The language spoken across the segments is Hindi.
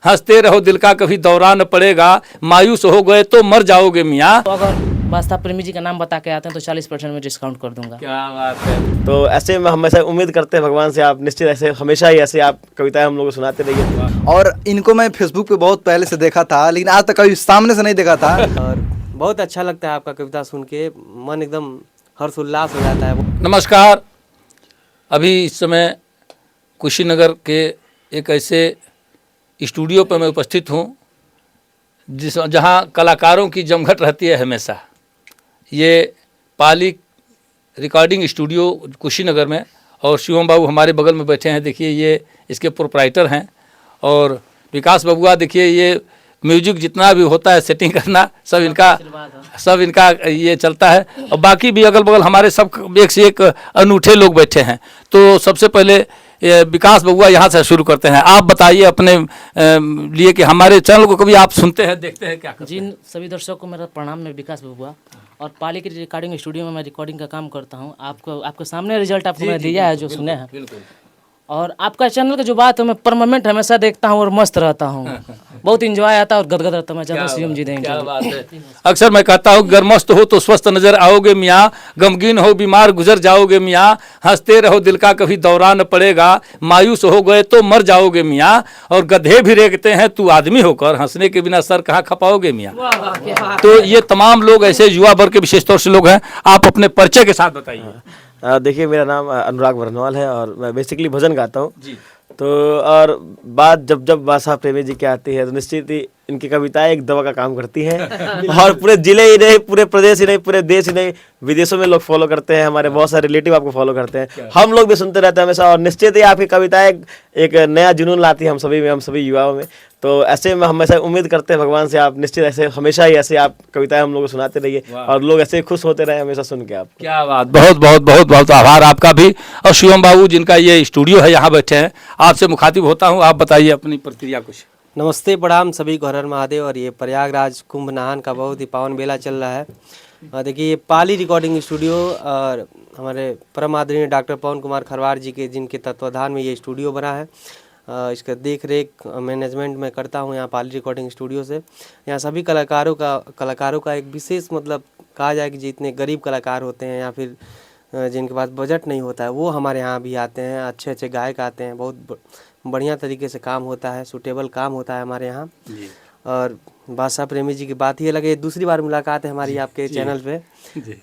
हंसते रहो दिल का कभी दौरा न पड़ेगा, मायूस हो गए तो मर जाओगे मियाँ। तो अगर वास्ता प्रेमी जी का नाम बता के आते हैं तो 40% में डिस्काउंट कर दूंगा। क्या बात है। तो ऐसे में हम हमेशा उम्मीद करते हैं भगवान से, आप निश्चित ऐसे हमेशा ही ऐसे आप कविताएं हम लोग को सुनाते रहिए। और इनको मैं फेसबुक पे बहुत पहले से देखा था, लेकिन आज तक कभी सामने से नहीं देखा था। और बहुत अच्छा लगता है आपका कविता सुन के, मन एकदम हर्षोल्लास हो जाता है। नमस्कार। अभी इस समय कुशीनगर के एक ऐसे स्टूडियो पर मैं उपस्थित हूँ जहाँ कलाकारों की जमघट रहती है हमेशा। ये पाली रिकॉर्डिंग स्टूडियो कुशीनगर में, और शिवम बाबू हमारे बगल में बैठे हैं। देखिए ये इसके प्रोप्राइटर हैं, और विकास बबुआ देखिए ये म्यूजिक जितना भी होता है सेटिंग करना सब इनका ये चलता है। और बाकी भी अगल बगल हमारे सब एक से एक अनूठे लोग बैठे हैं। तो सबसे पहले विकास बबुआ यहाँ से शुरू करते हैं। आप बताइए अपने लिए कि हमारे चैनल को कभी आप सुनते हैं, देखते हैं, क्या करते हैं? जिन सभी दर्शकों को मेरा प्रणाम। मैं विकास बबुआ और पाली की रिकॉर्डिंग स्टूडियो में मैं रिकॉर्डिंग का काम करता हूँ। आपके सामने रिजल्ट आपको मैंने दिया है जो सुने हैं। बिल्कुल। और आपका चैनल का जो बात है मैं परमानेंट हमेशा देखता हूँ और मस्त रहता हूँ। बहुत इंजॉय आता है और गदगद रहता है। मैं चाहता हूँ सीएम जी देंगे। क्या बात है। अक्सर मैं कहता हूँ अगर मस्त हो तो स्वस्थ नजर आओगे मियाँ, गमगीन हो बीमार गुजर जाओगे मियाँ, हंसते रहो दिल का कभी दौरा न पड़ेगा, मायूस हो गए तो मर जाओगे मियाँ, और गधे भी रेंगते हैं तू आदमी होकर, हंसने के बिना सर कहाँ खपाओगे मियाँ। तो ये तमाम लोग ऐसे युवा वर्ग के विशेष तौर से लोग हैं। आप अपने परिचय के साथ बताइए। देखिए मेरा नाम अनुराग बरनवाल है और मैं बेसिकली भजन गाता हूँ। तो और बात जब बादशाह प्रेमी जी की आती है तो निश्चित ही इनकी कविताएं एक दवा का काम करती हैं। और पूरे जिले ही नहीं, पूरे प्रदेश ही नहीं, पूरे देश ही नहीं, विदेशों में लोग फॉलो करते हैं। हमारे बहुत सारे रिलेटिव आपको फॉलो करते हैं, हम लोग भी सुनते रहते हैं हमेशा। और निश्चित ही आपकी कविताएं एक नया जुनून लाती है हम सभी युवाओं में। तो ऐसे में हम हमेशा उम्मीद करते हैं भगवान से, आप निश्चित ऐसे हमेशा ही ऐसे आप कविताएं हम लोग को सुनाते रहिए और लोग ऐसे खुश होते रहे हमेशा सुन के। आप क्या बात, बहुत बहुत बहुत बहुत आभार आपका भी। और शिवम बाबू जिनका ये स्टूडियो है यहाँ बैठे हैं, आपसे मुखातिब होता हूँ। आप बताइए अपनी प्रतिक्रिया कुछ। नमस्ते, प्रणाम सभी को, हर हर महादेव। और ये प्रयागराज कुंभ नहान का बहुत ही पावन मेला चल रहा है। देखिए ये पाली रिकॉर्डिंग स्टूडियो और हमारे परम आदरणीय डॉक्टर पवन कुमार खरवार जी के जिनके तत्वाधान में ये स्टूडियो बना है। इसका देख रेख मैनेजमेंट मैं करता हूँ यहाँ पाली रिकॉर्डिंग स्टूडियो से। यहाँ सभी कलाकारों का एक विशेष मतलब कहा जाए कि जितने गरीब कलाकार होते हैं या फिर जिनके पास बजट नहीं होता है वो हमारे यहाँ भी आते हैं। अच्छे अच्छे गायक आते हैं, बहुत बढ़िया तरीके से काम होता है, सूटेबल काम होता है हमारे यहाँ। और बादशाह प्रेमी जी की बात ही अलग है। दूसरी बार मुलाकात है हमारी आपके चैनल पे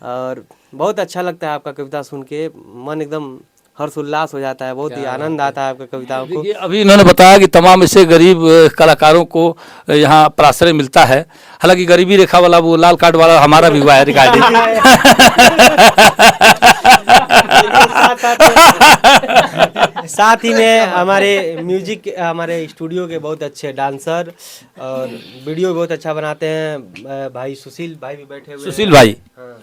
और बहुत अच्छा लगता है आपका कविता सुन के, मन एकदम हर्षोल्लास हो जाता है, बहुत ही आनंद आता है आपका कविताओं को। अभी इन्होंने बताया कि तमाम ऐसे गरीब कलाकारों को यहाँ प्राश्रय मिलता है। हालांकि गरीबी रेखा वाला वो लाल कार्ड वाला हमारा भी हुआ है रिकॉर्डिंग। साथ ही में हमारे म्यूजिक हमारे स्टूडियो के बहुत अच्छे डांसर और वीडियो बहुत अच्छा बनाते हैं भाई सुशील भाई भी बैठे हुए हैं। सुशील भाई। हाँ।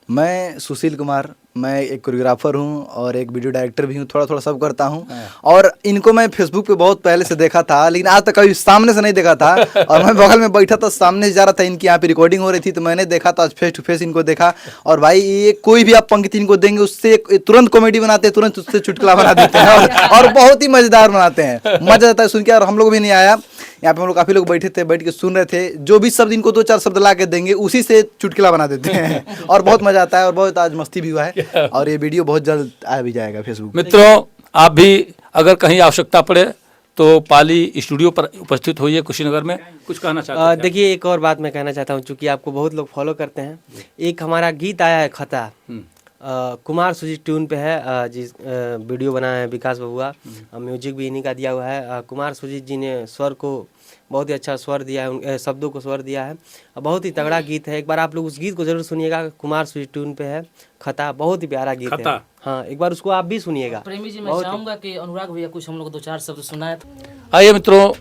मैं सुशील कुमार, मैं एक कोरियोग्राफर हूँ और एक वीडियो डायरेक्टर भी हूँ, थोड़ा थोड़ा सब करता हूँ। और इनको मैं फेसबुक पे बहुत पहले से देखा था, लेकिन आज तक कभी सामने से नहीं देखा था। और मैं बगल में बैठा था, सामने से जा रहा था, इनकी यहाँ पे रिकॉर्डिंग हो रही थी, तो मैंने देखा था, आज फेस टू फेस इनको देखा। और भाई ये कोई भी आप पंक्ति इनको देंगे उससे तुरंत कॉमेडी बनाते हैं, तुरंत उससे चुटकुला बना देते हैं और बहुत ही मजेदार बनाते हैं। मजा आता है सुन के। और हम लोग भी नहीं आया यहाँ पे, हम लोग काफी लोग बैठे थे, बैठ के सुन रहे थे। जो भी शब्द इनको 2-4 शब्द ला के देंगे उसी से चुटकुला बना देते हैं और बहुत मजा आता है और बहुत आज मस्ती भी हुआ है। और ये वीडियो बहुत जल्द आ भी जाएगा फेसबुक। मित्रों, आप भी अगर कहीं आवश्यकता पड़े तो पाली स्टूडियो पर उपस्थित होइए कुशीनगर में। कुछ कहना चाहते हैं? देखिए एक और बात मैं कहना चाहता हूँ, चूँकि आपको बहुत लोग फॉलो करते हैं। एक हमारा गीत आया है खता, कुमार सुजीत ट्यून पे है, जिस वीडियो बनाया है विकास बबुआ, म्यूजिक भी इन्हीं का दिया हुआ है। कुमार सुजीत जी ने स्वर को बहुत ही अच्छा स्वर दिया है, शब्दों को स्वर दिया है, बहुत ही तगड़ा गीत है। एक बार आप लोग उस गीत को जरूर सुनिएगा, कुमार सुजीत ट्यून पे है खता, बहुत ही प्यारा गीत है। हाँ, एक बार उसको आप भी सुनिएगा। प्रेमी जी मैं चाहूंगा कि अनुराग भैया कुछ हम लोग 2-4 शब्द सुनाए। आइए मित्रों,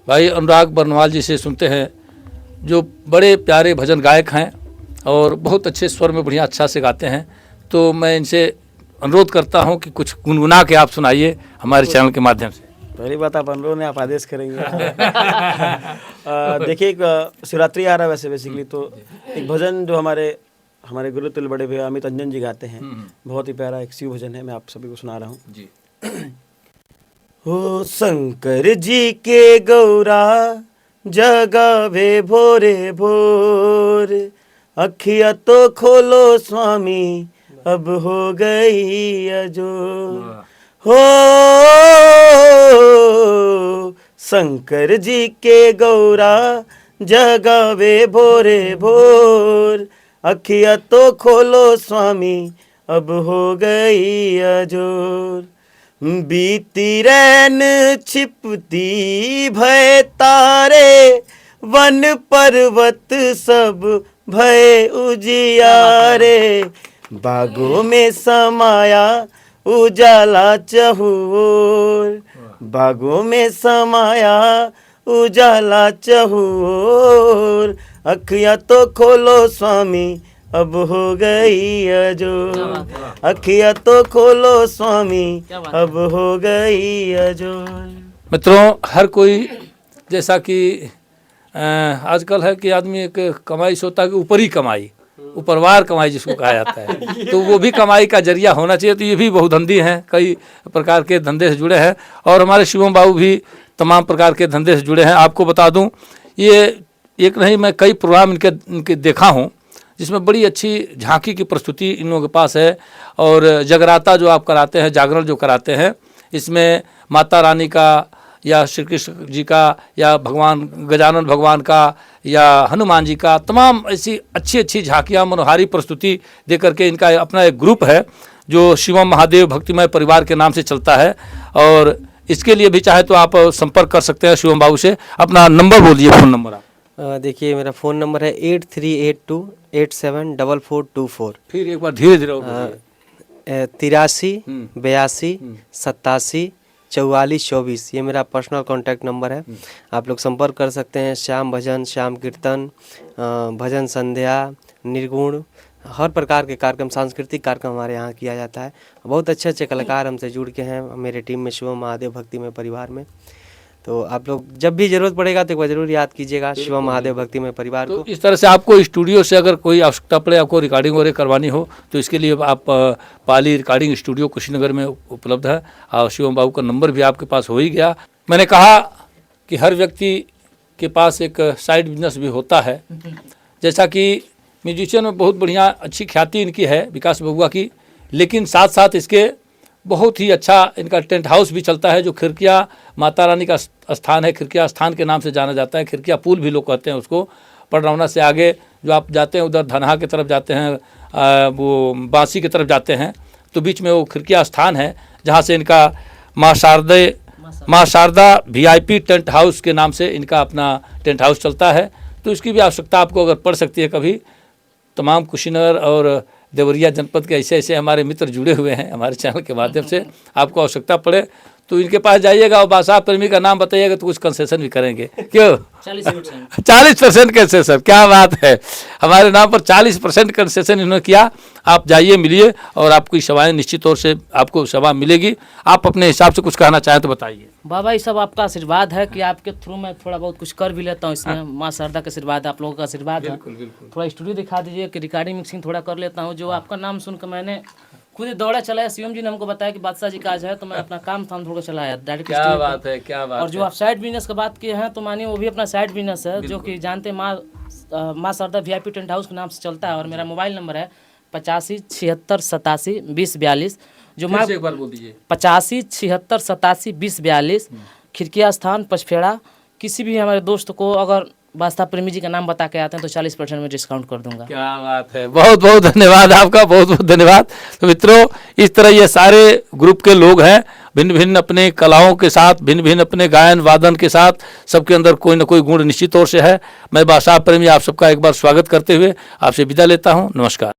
भाई अनुराग बरनवाल जी से सुनते हैं, जो बड़े प्यारे भजन गायक हैं और बहुत अच्छे स्वर में बढ़िया अच्छा से गाते हैं। तो मैं इनसे अनुरोध करता हूं कि कुछ गुनगुना के आप सुनाइए हमारे चैनल के माध्यम से। पहली बात आप अनुरोध ने आप आदेश करेंगे। देखिए एक शिवरात्रि आ रहा है वैसे बेसिकली, तो एक भजन जो हमारे गुरु तुल्य बड़े भैया अमित अंजन जी गाते हैं, बहुत ही प्यारा एक शिव भजन है, मैं आप सभी को सुना रहा हूँ जी। हो शंकर जी के गौरा जगावे भोरे भोर, अखिया तो खोलो स्वामी अब हो गई अजोर। हो शंकर जी के गौरा जगावे भोरे भोर, अखिया तो खोलो स्वामी अब हो गई अजोर। बीती रैन छिपती भय तारे, वन पर्वत सब भय उजियारे, बागों में समाया उजाला चहुओर, बागों में समाया उजाला चहुओर, अखियाँ तो खोलो स्वामी अब हो गई अजोर, अखियाँ तो खोलो स्वामी अब हो गई अजोर। मित्रों, हर कोई जैसा कि आजकल है कि आदमी एक कमाई सोचता है कि ऊपरी कमाई, ऊपरवार कमाई जिसको कहा जाता है, तो वो भी कमाई का जरिया होना चाहिए। तो ये भी बहुधंधी हैं, कई प्रकार के धंधे से जुड़े हैं, और हमारे शिवम बाबू भी तमाम प्रकार के धंधे से जुड़े हैं। आपको बता दूं, ये एक नहीं, मैं कई प्रोग्राम इनके देखा हूं जिसमें बड़ी अच्छी झांकी की प्रस्तुति इन लोगों के पास है। और जगराता जो आप कराते हैं, जागरण जो कराते हैं, इसमें माता रानी का या श्री कृष्ण जी का या भगवान गजानन भगवान का या हनुमान जी का, तमाम ऐसी अच्छी अच्छी झांकियाँ, मनोहारी प्रस्तुति दे करके इनका अपना एक ग्रुप है जो शिवम महादेव भक्तिमय परिवार के नाम से चलता है। और इसके लिए भी चाहे तो आप संपर्क कर सकते हैं शिवम बाबू से। अपना नंबर बोलिए, फ़ोन नंबर आप। देखिए, मेरा फ़ोन नंबर है 8382874424। फिर एक बार धीरे धीरे 83 82 87 44 24, ये मेरा पर्सनल कॉन्टैक्ट नंबर है। आप लोग संपर्क कर सकते हैं। श्याम भजन, श्याम कीर्तन, भजन संध्या, निर्गुण, हर प्रकार के कार्यक्रम, सांस्कृतिक कार्यक्रम हमारे यहाँ किया जाता है। बहुत अच्छे अच्छे कलाकार हमसे जुड़ के हैं मेरे टीम में, शिवम महादेव भक्ति में परिवार में। तो आप लोग जब भी जरूरत पड़ेगा तो एक बार जरूर याद कीजिएगा शिवम महादेव भक्ति में परिवार को। इस तरह से आपको स्टूडियो से अगर कोई आवश्यकता पड़े, आपको रिकॉर्डिंग वगैरह करवानी हो, तो इसके लिए आप पाली रिकॉर्डिंग स्टूडियो कुशीनगर में उपलब्ध है। और शिवम बाबू का नंबर भी आपके पास हो ही गया। मैंने कहा कि हर व्यक्ति के पास एक साइड बिजनेस भी होता है। जैसा कि म्यूजिशियन में बहुत बढ़िया अच्छी ख्याति इनकी है, विकास बबुआ की, लेकिन साथ साथ इसके बहुत ही अच्छा इनका टेंट हाउस भी चलता है, जो खिड़किया माता रानी का स्थान है, खिड़किया स्थान के नाम से जाना जाता है। खिड़किया पुल भी लोग कहते हैं उसको। पडरौना से आगे जो आप जाते हैं, उधर धनहा की तरफ जाते हैं, वो बांसी की तरफ जाते हैं, तो बीच में वो खिड़किया स्थान है, जहाँ से इनका माँ शारदा VIP टेंट हाउस के नाम से इनका अपना टेंट हाउस चलता है। तो इसकी भी आवश्यकता आपको अगर पड़ सकती है कभी, तमाम कुशीनगर और देवरिया जनपद के ऐसे ऐसे हमारे मित्र जुड़े हुए हैं हमारे चैनल के माध्यम से, आपको आवश्यकता पड़े तो इनके पास जाइएगा और बादशाह प्रेमी का नाम बताइएगा तो कुछ कंसेशन भी करेंगे। क्यों? 40% कंसेशन, क्या बात है। हमारे नाम पर 40% कंसेशन इन्होंने किया। आप जाइए, मिलिए, और आपकी सेवाएं निश्चित तौर से आपको सेवा मिलेगी। आप अपने हिसाब से कुछ कहना चाहें तो बताइए। बाबा, ये सब आपका आशीर्वाद है कि आपके थ्रू मैं थोड़ा बहुत कुछ कर भी लेता हूँ इसमें। माँ शारदा का आशीर्वाद, आप लोगों का आशीर्वाद है। थोड़ा स्टूडियो दिखा दीजिए कि रिकॉर्डिंग मिक्सिंग थोड़ा कर लेता हूँ। जो आपका नाम सुनकर मैंने खुद ही दौड़ा चलाया। शिवम जी ने हमको बताया कि बादशाह जी का आज है, तो मैं अपना काम था थोड़ा चलाया डायरेक्ट। क्या बात है, क्या बात। और जो आप साइड बिजनेस की बात किए हैं, तो मानिए वो भी अपना साइड बिजनेस है, जो कि जानते हैं माँ शारदा VIP टेंट हाउस के नाम से चलता है। और मेरा मोबाइल नंबर है 85 76 87 20 42। जो मैं एक बार बोल दीजिए, 85 76 87 20 42। खिड़किया स्थान, पचफेड़ा। किसी भी हमारे दोस्त को अगर बादशाह प्रेमी जी का नाम बता के आते हैं तो 40% में डिस्काउंट कर दूंगा। क्या बात है, बहुत बहुत धन्यवाद आपका, बहुत बहुत धन्यवाद। तो मित्रों, इस तरह ये सारे ग्रुप के लोग हैं, भिन्न भिन्न अपने कलाओं के साथ, भिन्न भिन्न अपने गायन वादन के साथ, सबके अंदर कोई ना कोई गुण निश्चित तौर से है। मैं बादशाह प्रेमी आप सबका एक बार स्वागत करते हुए आपसे विदा लेता हूँ। नमस्कार।